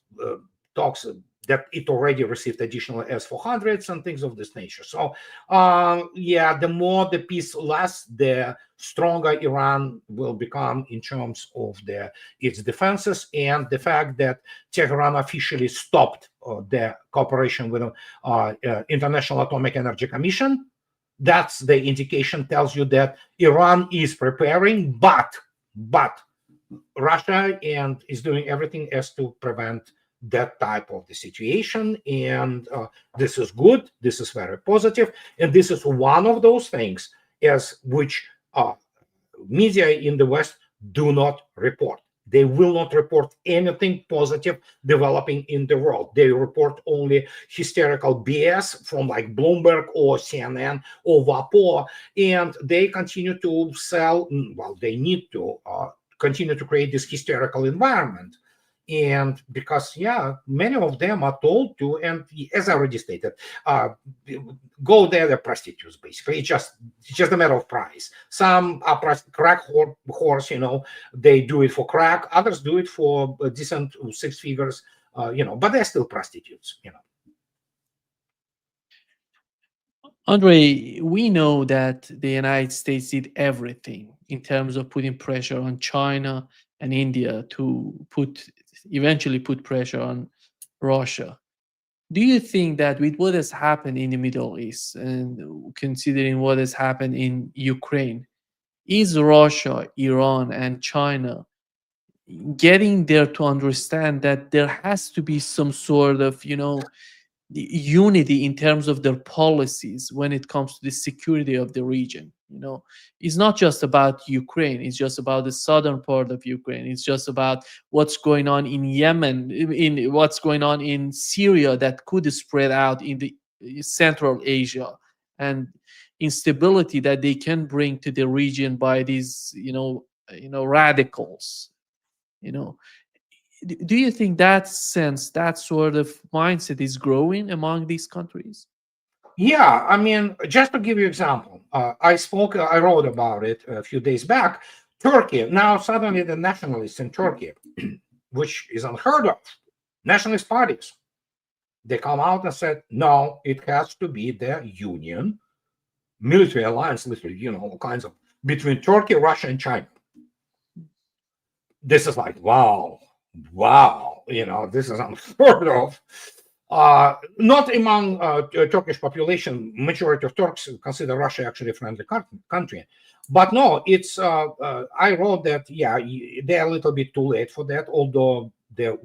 talks that it already received additional S-400s and things of this nature. So, the more the peace lasts, the stronger Iran will become in terms of its defenses, and the fact that Tehran officially stopped the cooperation with the International Atomic Energy Commission, that's the indication, tells you that Iran is preparing, but Russia and is doing everything as to prevent that type of the situation. And this is good. This is very positive. And this is one of those things as which media in the West do not report. They will not report anything positive developing in the world. They report only hysterical BS from like Bloomberg or CNN or Vapor, and they continue to sell, well, they need to continue to create this hysterical environment. And because, many of them are told to, and as I already stated, go there, they're prostitutes, basically. It's just a matter of price. Some are crack whores, they do it for crack. Others do it for decent 6 figures, but they're still prostitutes. Andrei, we know that the United States did everything in terms of putting pressure on China and India to eventually put pressure on Russia. Do you think that with what has happened in the Middle East and considering what has happened in Ukraine, is Russia, Iran, and China getting there to understand that there has to be some sort of, the unity in terms of their policies when it comes to the security of the region? It's not just about Ukraine, it's just about the southern part of Ukraine, it's just about what's going on in Yemen, in what's going on in Syria that could spread out in the Central Asia, and instability that they can bring to the region by these radicals. you know Do you think that sense, that sort of mindset is growing among these countries? Yeah, I mean, just to give you example, I wrote about it a few days back. Turkey, now suddenly the nationalists in Turkey, which is unheard of, nationalist parties, they come out and said, no, it has to be the union, military alliance, literally, all kinds of, between Turkey, Russia, and China. This is like, wow, wow, this is unheard of. Not among Turkish population, majority of Turks consider Russia actually a friendly country. But no, it's, I wrote that, yeah, they're a little bit too late for that, although the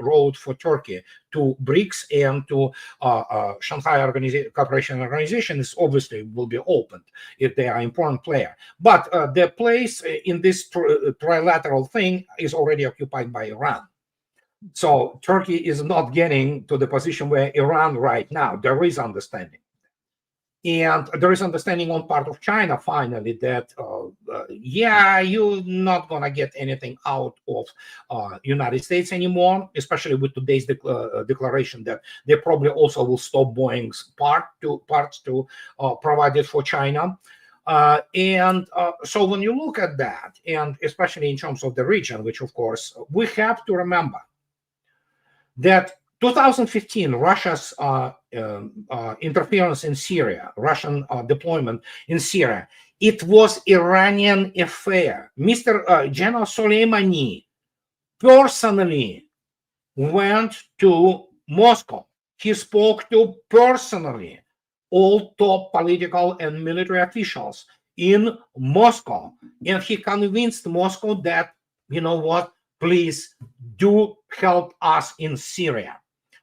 road for Turkey to BRICS and to Shanghai Cooperation Organization is obviously will be opened if they are an important player. But the place in this trilateral thing is already occupied by Iran. So Turkey is not getting to the position where Iran right now. There is understanding. And there is understanding on part of China finally that, yeah, you're not going to get anything out of United States anymore, especially with today's declaration that they probably also will stop Boeing's parts to provide it for China. So when you look at that, and especially in terms of the region, which of course we have to remember, that 2015, Russia's interference in Syria, Russian deployment in Syria, it was Iranian affair. Mr. General Soleimani personally went to Moscow. He spoke to personally all top political and military officials in Moscow. And he convinced Moscow that, you know what, please do help us in Syria,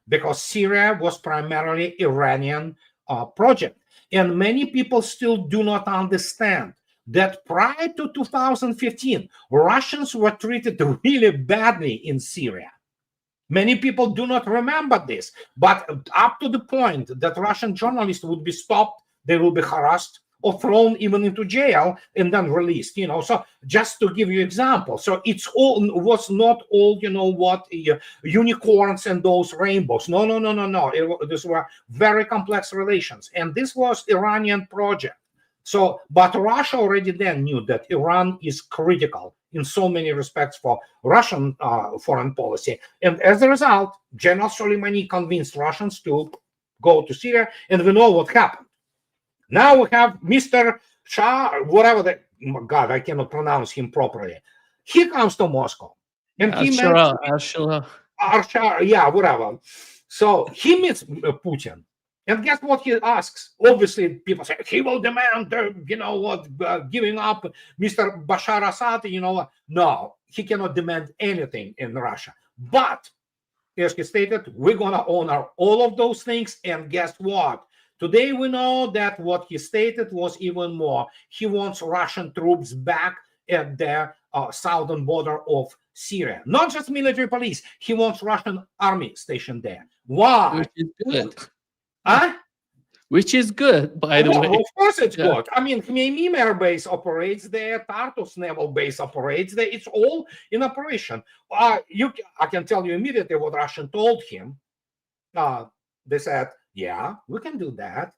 because Syria was primarily Iranian project. And many people still do not understand that prior to 2015, Russians were treated really badly in Syria. Many people do not remember this, but up to the point that Russian journalists would be stopped, they will be harassed, or thrown even into jail and then released, So just to give you example, so it's all was not all, unicorns and those rainbows. No. These were very complex relations, and this was Iranian project. So, but Russia already then knew that Iran is critical in so many respects for Russian foreign policy, and as a result, General Soleimani convinced Russians to go to Syria, and we know what happened. Now we have Mr. Shah, whatever the God, I cannot pronounce him properly. He comes to Moscow and he meets yeah, whatever. So he meets Putin. And guess what he asks? Obviously, people say he will demand, giving up Mr. Bashar Assad. No, he cannot demand anything in Russia. But as he stated, we're going to honor all of those things. And guess what? Today, we know that what he stated was even more. He wants Russian troops back at the southern border of Syria. Not just military police. He wants Russian army stationed there. Why? Which is good. Huh? Which is good, by the way. Of course it's good. I mean, Khmeimim Air Base operates there. Tartus Naval Base operates there. It's all in operation. I can tell you immediately what Russia told him. They said, yeah, we can do that.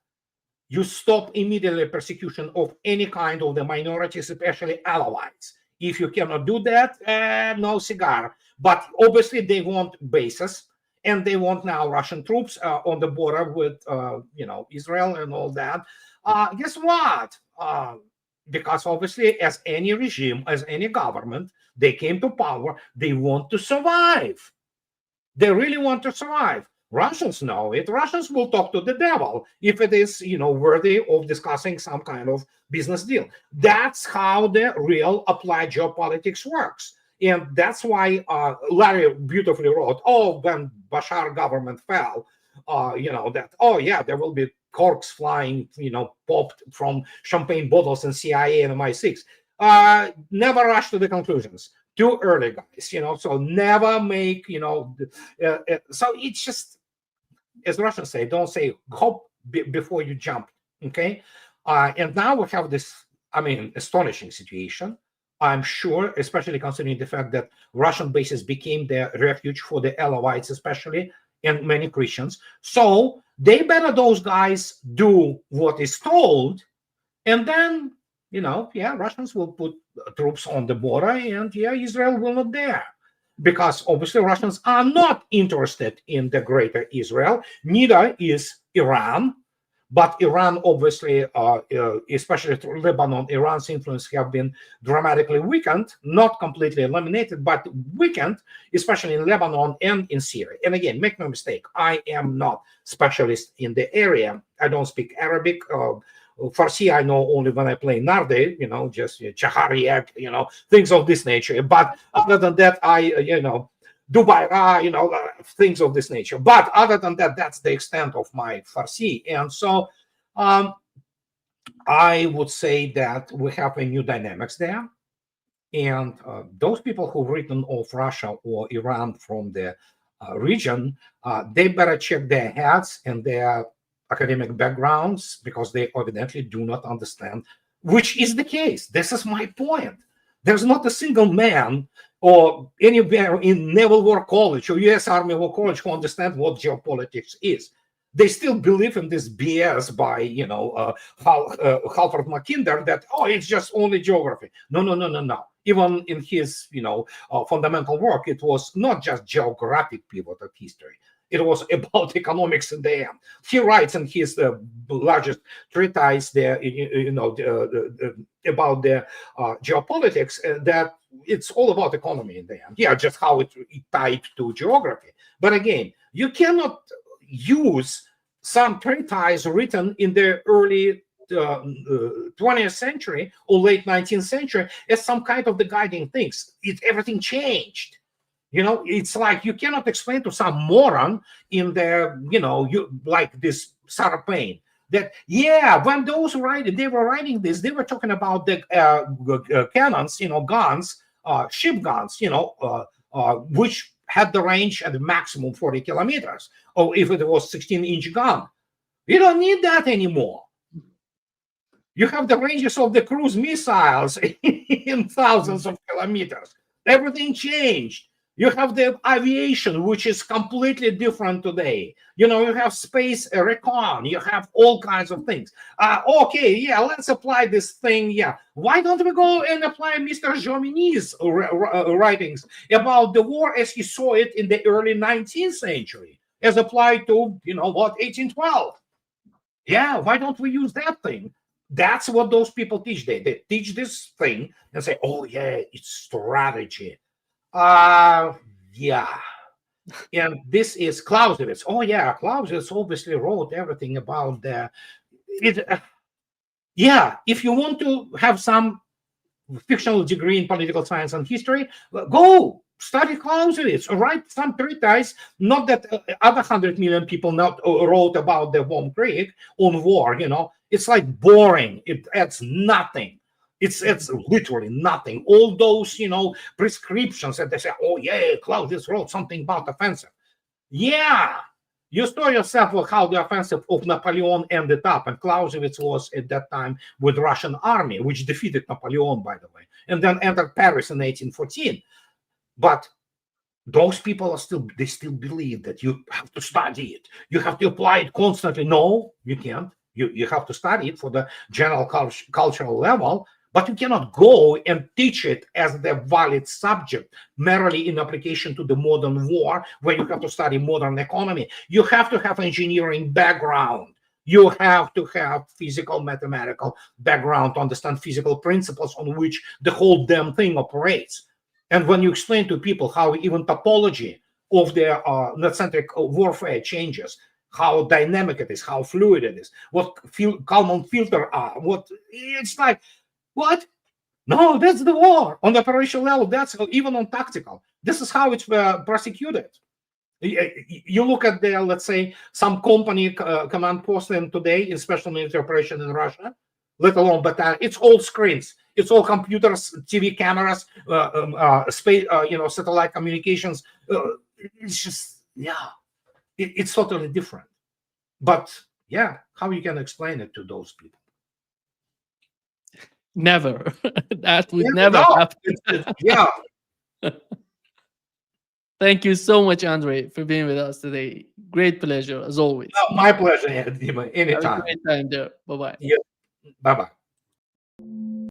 You stop immediately persecution of any kind of the minorities, especially Alawites. If you cannot do that, no cigar. But obviously they want bases, and they want now Russian troops on the border with, Israel and all that. Guess what? Because obviously, as any regime, as any government, they came to power, they want to survive. They really want to survive. Russians know it. Russians will talk to the devil if it is, worthy of discussing some kind of business deal. That's how the real applied geopolitics works. And that's why Larry beautifully wrote, when Bashar government fell, there will be corks flying, popped from champagne bottles and CIA and MI6. Never rush to the conclusions. Too early, guys, so never make, so it's just, as Russians say, don't say hop before you jump, okay? And now we have this, astonishing situation I'm sure, especially considering the fact that Russian bases became their refuge for the Alawites, especially, and many Christians. So they better those guys do what is told, and then, yeah, Russians will put troops on the border, and yeah, Israel will not dare. Because obviously Russians are not interested in the greater Israel, neither is Iran. But Iran, obviously, especially through Lebanon, Iran's influence have been dramatically weakened, not completely eliminated, but weakened, especially in Lebanon and in Syria. And again, make no mistake, I am not specialist in the area. I don't speak Arabic. Farsi I know only when I play Narde, just Chahariak, things of this nature. But other than that, Dubai, things of this nature. But other than that, that's the extent of my Farsi. And so I would say that we have a new dynamics there. And those people who've written off Russia or Iran from the region, they better check their heads and their academic backgrounds, because they evidently do not understand, which is the case. This is my point. There's not a single man or anywhere in Naval War College or U.S. Army War College who understands what geopolitics is. They still believe in this BS by, Halford Mackinder that, it's just only geography. No. Even in his, fundamental work, it was not just geographic pivot of history. It was about economics in the end. He writes in his largest treatise there, about the geopolitics, that it's all about economy in the end. Yeah, just how it tied to geography. But again, you cannot use some treatise written in the early 20th century or late 19th century as some kind of the guiding things. Everything changed. It's like you cannot explain to some moron in the, like this Sarah Payne, that, when they were writing this, they were talking about the cannons, guns, ship guns, which had the range at the maximum 40 kilometers, or if it was 16-inch gun. You don't need that anymore. You have the ranges of the cruise missiles in thousands of kilometers. Everything changed. You have the aviation, which is completely different today. You have space recon. You have all kinds of things. Let's apply this thing. Why don't we go and apply Mr. Jomini's writings about the war as he saw it in the early 19th century, as applied to, 1812? Yeah, why don't we use that thing? That's what those people teach. They teach this thing and say, it's strategy. Yeah. And this is Clausewitz. Clausewitz obviously wrote everything about if you want to have some fictional degree in political science and history, go study Clausewitz, write some treatise. Not that other 100 million people not wrote about the Worm Creek on war. It's like boring. It adds nothing. It's literally nothing. All those, prescriptions that they say, Claudius wrote something about offensive. Yeah, you saw yourself how the offensive of Napoleon ended up, and Clausewitz was at that time with Russian army, which defeated Napoleon, by the way, and then entered Paris in 1814. But those people still believe that you have to study it. You have to apply it constantly. No, you can't. You have to study it for the general cultural level. But you cannot go and teach it as the valid subject merely in application to the modern war, where you have to study modern economy. You have to have engineering background. You have to have physical, mathematical background to understand physical principles on which the whole damn thing operates. And when you explain to people how even topology of their net-centric warfare changes, how dynamic it is, how fluid it is, what Kalman filter are, it's like, what? No, that's the war. On the operational level, that's even on tactical. This is how it's prosecuted. You look at the, let's say, some company command post in today in special military operation in Russia, let alone battalion. It's all screens. It's all computers, TV cameras, space, satellite communications. It's just, it's totally different. But how you can explain it to those people? Never. That would Yeah, never no, happen. yeah. Thank you so much, Andre, for being with us today. Great pleasure, as always. My pleasure, Dima. Have a Anytime. great time there. Bye bye. Yeah. Bye bye.